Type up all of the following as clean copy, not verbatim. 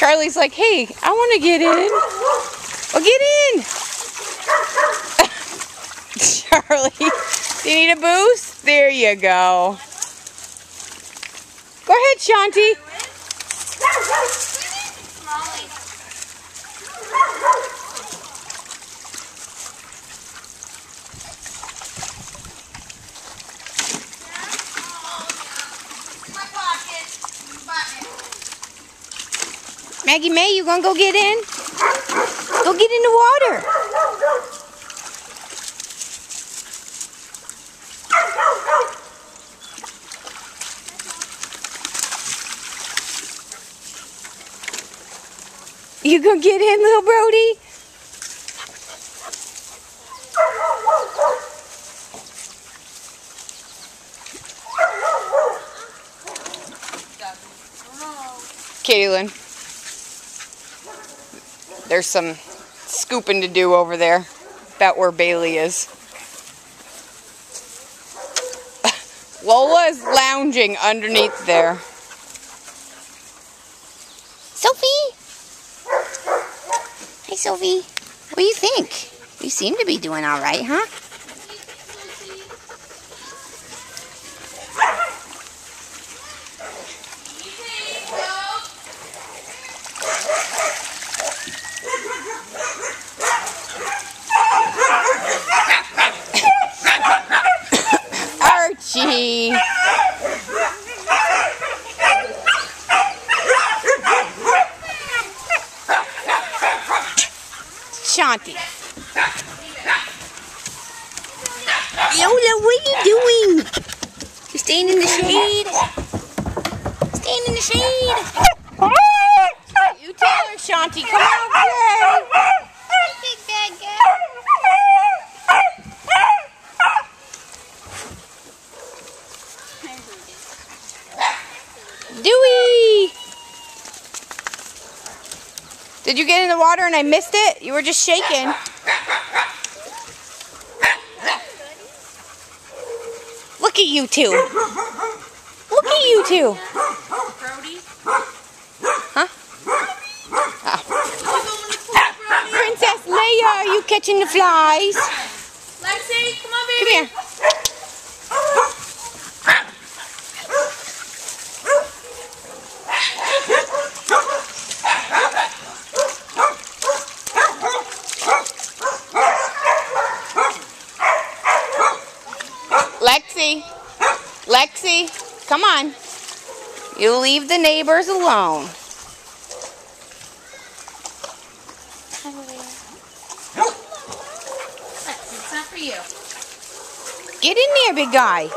Charlie's like, hey, I want to get in. Well, get in. Charlie, do you need a boost? There you go. Go ahead, Shanti. Maggie May, you gonna go get in? Go get in the water. You gonna get in, little Brody? Kaylin, there's some scooping to do over there, about where Bailey is. Lola's lounging underneath there. Sophie! Hey, Sophie. What do you think? You seem to be doing all right, huh? Archie! Shanti. Lola, what are you doing? You staying in the shade? Staying in the shade? You tell her, Shanti. Come on, play. Big bad guy. Dewey! Did you get in the water and I missed it? You were just shaking. Look at you two. Look at you two. Huh? Oh. Princess Leia, are you catching the flies? Lexi, come on, baby. Come here. Lexi, come on. You leave the neighbors alone. It's not for you. Get in there, big guy.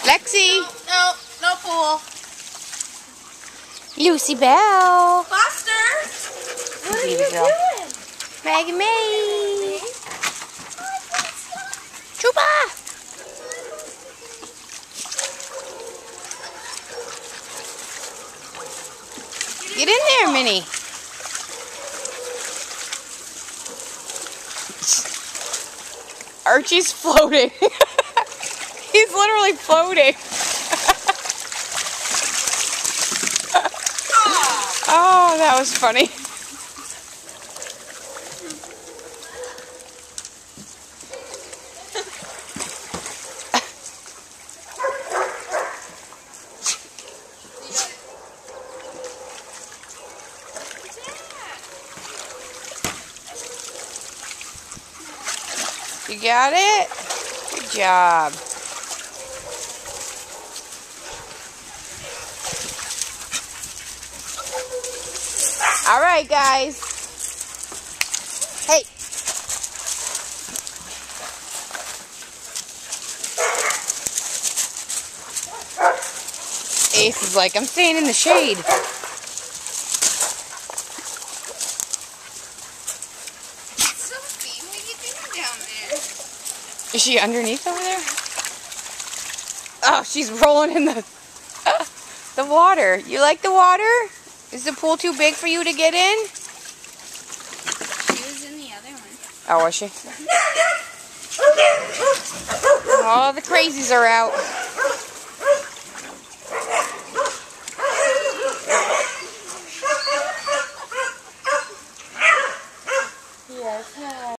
Lexi. No pool. Lucy Bell. Foster. What are you Bell. doing? Maggie May. Chupa. Get in there, Minnie. Archie's floating. He's literally floating. Oh, that was funny. You got it? Good job. All right, guys. Hey. Ace is like, I'm staying in the shade. Sophie, what are you doing down there? Is she underneath over there? Oh, she's rolling in the water. You like the water? Is the pool too big for you to get in? She was in the other one. Oh, was she? Oh, All the crazies are out.